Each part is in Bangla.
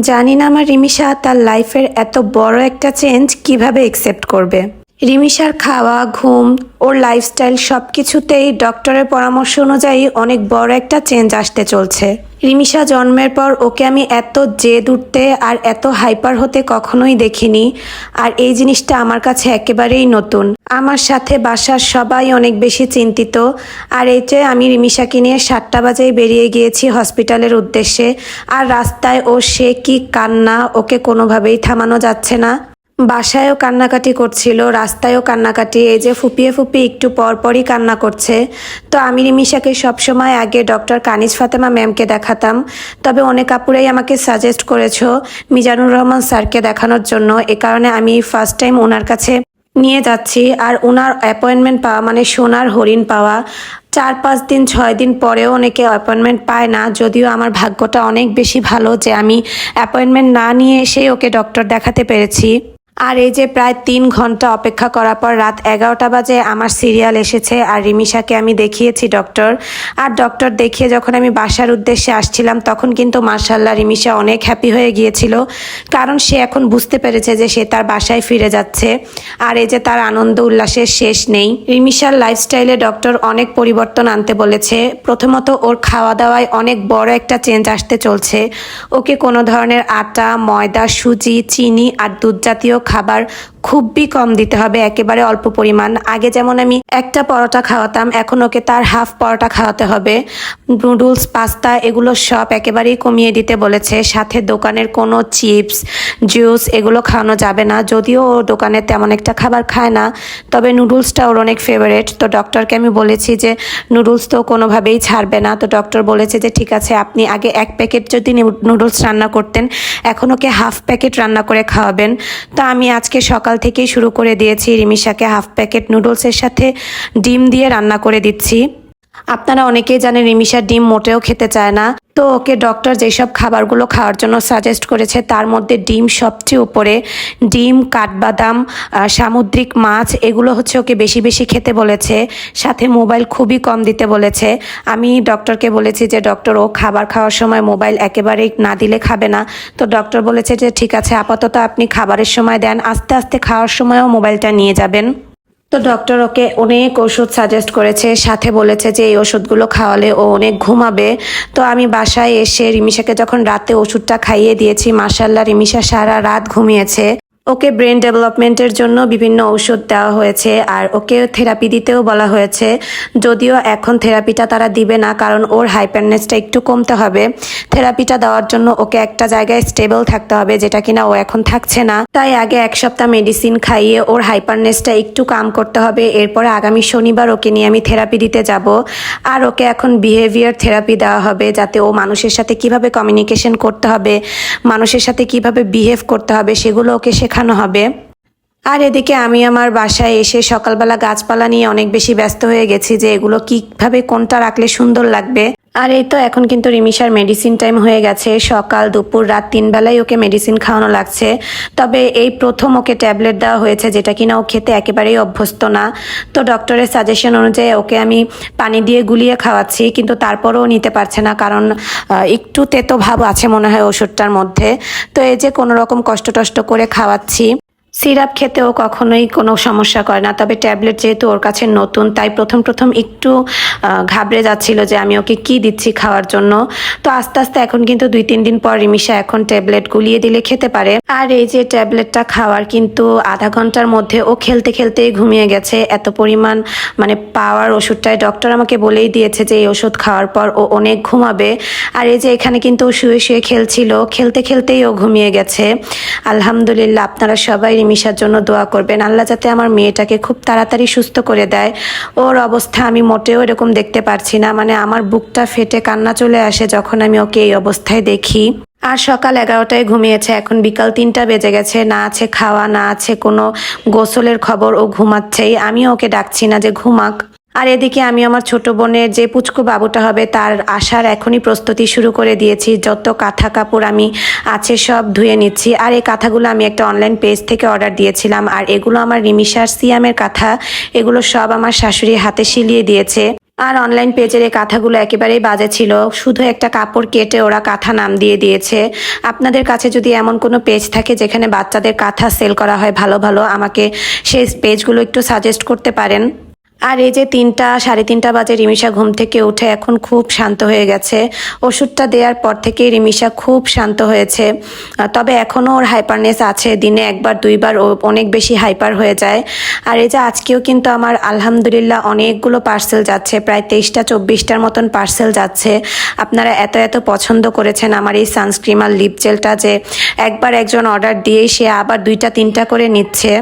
জানি না আমার রিমিশা তার লাইফের এত বড় একটা চেঞ্জ কিভাবে একসেপ্ট করবে। রিমিশার খাওয়া, ঘুম, ওর লাইফস্টাইল সব কিছুতেই ডক্টরের পরামর্শ অনুযায়ী অনেক বড় একটা চেঞ্জ আসতে চলছে। রিমিশা জন্মের পর ওকে আমি এত জেদ উঠতে আর এত হাইপার হতে কখনোই দেখিনি। আর এই জিনিসটা আমার কাছে একেবারেই নতুন। আমার সাথে বাসার সবাই অনেক বেশি চিন্তিত। আর এই যে আমি রিমিশাকে নিয়ে 7টা বাজেই বেরিয়ে গিয়েছি হসপিটালের উদ্দেশ্যে। আর রাস্তায় সে কি কান্না, ওকে কোনোভাবেই থামানো যাচ্ছে না। বাসায়ও কান্নাকাটি করছিল, রাস্তায়ও কান্নাকাটি, এই যে ফুপিয়ে ফুপিয়ে একটু পরপরই কান্না করছে। তো আমি রিমিশাকে সবসময় আগে ডক্টর কানিজ ফাতেমা ম্যামকে দেখাতাম, তবে অনেক আপুরাই আমাকে সাজেস্ট করেছো মিজানুর রহমান স্যারকে দেখানোর জন্য। এ কারণে আমি ফার্স্ট টাইম ওনার কাছে নিয়ে যাচ্ছি। আর ওনার অ্যাপয়েন্টমেন্ট পাওয়া মানে সোনার হরিণ পাওয়া। 4-5 দিন 6 দিন পরেও অনেকে অ্যাপয়েন্টমেন্ট পায় না, যদিও আমার ভাগ্যটা অনেক বেশি ভালো যে আমি অ্যাপয়েন্টমেন্ট না নিয়ে এসেই ওকে ডক্টর দেখাতে পেরেছি। আর এই যে প্রায় 3 ঘন্টা অপেক্ষা করার পর রাত 11টা বাজে আমার সিরিয়াল এসেছে। আর রিমিশাকে আমি দেখিয়েছি ডক্টর। আর ডক্টর দেখিয়ে যখন আমি বাসার উদ্দেশ্যে আসছিলাম তখন কিন্তু মাশাআল্লাহ রিমিশা অনেক হ্যাপি হয়ে গিয়েছিল, কারণ সে এখন বুঝতে পেরেছে যে সে তার বাসায় ফিরে যাচ্ছে। আর এই যে তার আনন্দ উল্লাসের শেষ নেই। রিমিশার লাইফস্টাইলে ডক্টর অনেক পরিবর্তন আনতে বলেছে। প্রথমত ওর খাওয়া দাওয়ায় অনেক বড় একটা চেঞ্জ আসতে চলছে। ওকে কোনো ধরনের আটা, ময়দা, সুজি, চিনি আর দুধ জাতীয় খাবার খুবই কম দিতে হবে, একেবারে অল্প পরিমাণ। আগে যেমন আমি একটা পরোটা খাওয়াতাম, এখন ওকে তার হাফ পরোটা খাওয়াতে হবে। নুডলস, পাস্তা এগুলো সব একেবারেই কমিয়ে দিতে বলেছে। সাথে দোকানের কোনো চিপস, জুস এগুলো খাওয়ানো যাবে না। যদিও ও দোকানে তেমন একটা খাবার খায় না, তবে নুডলসটা ওর অনেক ফেভারেট। তো ডক্টরকে আমি বলেছি যে নুডলস তো কোনোভাবেই ছাড়বে না। তো ডক্টর বলেছে যে ঠিক আছে, আপনি আগে 1 প্যাকেট যদি নুডলস রান্না করতেন, এখন ওকে হাফ প্যাকেট রান্না করে খাওয়াবেন। তো আমি আজকে সকাল থেকেই শুরু করে দিয়েছি, রিমিশাকে হাফ প্যাকেট নুডলসের সাথে ডিম দিয়ে রান্না করে দিচ্ছি। আপনারা অনেকেই জানেন রিমিশা ডিম মোটেও খেতে চায় না। তো ওকে ডক্টর যেসব খাবারগুলো খাওয়ার জন্য সাজেস্ট করেছে তার মধ্যে ডিম সবচেয়ে উপরে। ডিম, কাঠবাদাম, সামুদ্রিক মাছ এগুলো হচ্ছে ওকে বেশি বেশি খেতে বলেছে। সাথে মোবাইল খুবই কম দিতে বলেছে। আমি ডক্টরকে বলেছি যে ডক্টর ও খাবার খাওয়ার সময় মোবাইল একেবারেই না দিলে খাবে না। তো ডক্টর বলেছে যে ঠিক আছে, আপাতত আপনি খাবারের সময় দেন, আস্তে আস্তে খাওয়ার সময়ও মোবাইলটা নিয়ে যাবেন। তো ডক্টর ওকে অনেক ওষুধ সাজেস্ট করেছে, সাথে বলেছে যে এই ওষুধগুলো খাওয়ালে ও অনেক ঘুমাবে। তো আমি বাসায় এসে রিমিশাকে যখন রাতে ওষুধটা খাইয়ে দিয়েছি, মাশাআল্লাহ রিমিশা সারা রাত ঘুমিয়েছে। ওকে ব্রেন ডেভেলপমেন্টের জন্য বিভিন্ন ঔষধ দেওয়া হয়েছে আর ওকে থেরাপি দিতেও বলা হয়েছে। যদিও এখন থেরাপিটা তারা দিবে না, কারণ ওর হাইপারনেসটা একটু কমতে হবে। থেরাপিটা দেওয়ার জন্য ওকে একটা জায়গায় স্টেবল থাকতে হবে, যেটা কিনা ও এখন থাকছে না। তাই আগে 1 সপ্তাহ মেডিসিন খাইয়ে ওর হাইপারনেসটা একটু কাম করতে হবে। এরপরে আগামী শনিবার ওকে নিয়ে আমি থেরাপি দিতে যাব। আর ওকে এখন বিহেভিয়ার থেরাপি দেওয়া হবে, যাতে ও মানুষের সাথে কিভাবে কমিউনিকেশন করতে হবে, মানুষের সাথে কিভাবে বিহেভ করতে হবে সেগুলো ওকে শেখানো হবে। আর এদিকে আমি আমার বাসায় এসে সকালবেলা গাছপালা নিয়ে অনেক বেশি ব্যস্ত হয়ে গেছি যে এগুলো কিভাবে কোনটা রাখলে সুন্দর লাগবে। আর এই তো এখন কিন্তু রিমিশার মেডিসিন টাইম হয়ে গেছে। সকাল, দুপুর, রাত 3 বেলায় ওকে মেডিসিন খাওয়ানো লাগছে। তবে এই প্রথম ওকে ট্যাবলেট দেওয়া হয়েছে, যেটা কিনা ও খেতে একেবারেই অভ্যস্ত না। তো ডক্টরের সাজেশন অনুযায়ী ওকে আমি পানি দিয়ে গুলিয়ে খাওয়াচ্ছি, কিন্তু তারপরেও নিতে পারছে না, কারণ একটু তেতো ভাব আছে মনে হয় ওষুধটার মধ্যে। তো এই যে কোনো রকম কষ্ট টষ্ট করে খাওয়াচ্ছি। সিরাপ খেতেও কখনোই কোনো সমস্যা করে না, তবে ট্যাবলেট যেহেতু ওর কাছে নতুন, তাই প্রথম প্রথম একটু ঘাবড়ে যাচ্ছিল যে আমি ওকে কি দিচ্ছি খাওয়ার জন্য। তো আস্তে আস্তে এখন কিন্তু 2-3 দিন পর রিমিশা এখন ট্যাবলেট গুলিয়ে দিলে খেতে পারে। আর এই যে ট্যাবলেটটা খাওয়ার কিন্তু আধা ঘন্টার মধ্যে ও খেলতে খেলতেই ঘুমিয়ে গেছে। এত পরিমাণ মানে পাওয়ার ওষুধটায়, ডক্টর আমাকে বলেই দিয়েছে যে এই ওষুধ খাওয়ার পর ও অনেক ঘুমাবে। আর এই যে এখানে কিন্তু ও শুয়ে শুয়ে খেলছিল, খেলতে খেলতেই ও ঘুমিয়ে গেছে। আলহামদুলিল্লাহ, আপনারা সবাই রিমিশার জন্য দোয়া করবেন, আল্লাহ যাতে আমার মেয়েটাকে খুব তাড়াতাড়ি সুস্থ করে দেয়। ওর অবস্থা আমি মোটেও এরকম দেখতে পারছি না, মানে আমার বুকটা ফেটে কান্না চলে আসে যখন আমি ওকে এই অবস্থায় দেখি। আর সকাল 11টায় ঘুমিয়েছে, এখন বিকাল 3টা বেজে গেছে। না আছে খাওয়া, না আছে কোনো গোসলের খবর, ও ঘুমাচ্ছেই। আমি ওকে ডাকছি না যে ঘুমাক। আর এদিকে আমি আমার ছোট বোনের যে পুচকু বাবুটা হবে তার আসার এখনই প্রস্তুতি শুরু করে দিয়েছি। যত কাঁথা কাপড় আমি আছে সব ধুয়ে নিচ্ছি। আর এই কাঁথাগুলো আমি একটা অনলাইন পেজ থেকে অর্ডার দিয়েছিলাম। আর এগুলো আমার রিমিশার সিয়ামের কাঁথা, এগুলো সব আমার শাশুড়ি হাতে সিলিয়ে দিয়েছে। আর অনলাইন পেজের এই কাঁথাগুলো একেবারেই বাজে ছিল, শুধু একটা কাপড় কেটে ওরা কাঁথা নাম দিয়ে দিয়েছে। আপনাদের কাছে যদি এমন কোনো পেজ থাকে যেখানে বাচ্চাদের কাঁথা সেল করা হয় ভালো ভালো, আমাকে সেই পেজগুলো একটু সাজেস্ট করতে পারেন। আর এই যে 3টা 3:30 বাজে রিমিশা ঘুম থেকে উঠে এখন খুব শান্ত হয়ে গেছে। ওষুধটা দেওয়ার পর থেকেই রিমিশা খুব শান্ত হয়েছে। তবে এখনও ওর হাইপারনেস আছে, দিনে একবার দুইবার ও অনেক বেশি হাইপার হয়ে যায়। আর এই যে আজকেও কিন্তু আমার আলহামদুলিল্লাহ অনেকগুলো পার্সেল যাচ্ছে, প্রায় 23টা 24টার মতন পার্সেল যাচ্ছে। আপনারা এত এত পছন্দ করেছেন আমার এই সানস্ক্রিম আর লিপ জেলটা যে একবার একজন অর্ডার দিয়েই সে আবার 2টা 3টা করে নিচ্ছে।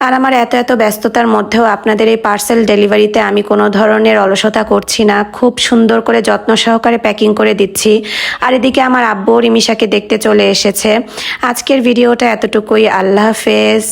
আর আমার এত এত ব্যস্ততার মধ্যেও আপনাদের এই পার্সেল ডেলিভারিতে আমি কোনো ধরনের অলসতা করছি না, খুব সুন্দর করে যত্ন সহকারে প্যাকিং করে দিচ্ছি। আর এদিকে আমার আব্বু রিমিশাকে দেখতে চলে এসেছে। আজকের ভিডিওটা এতটুকুই। আল্লাহ হাফেজ।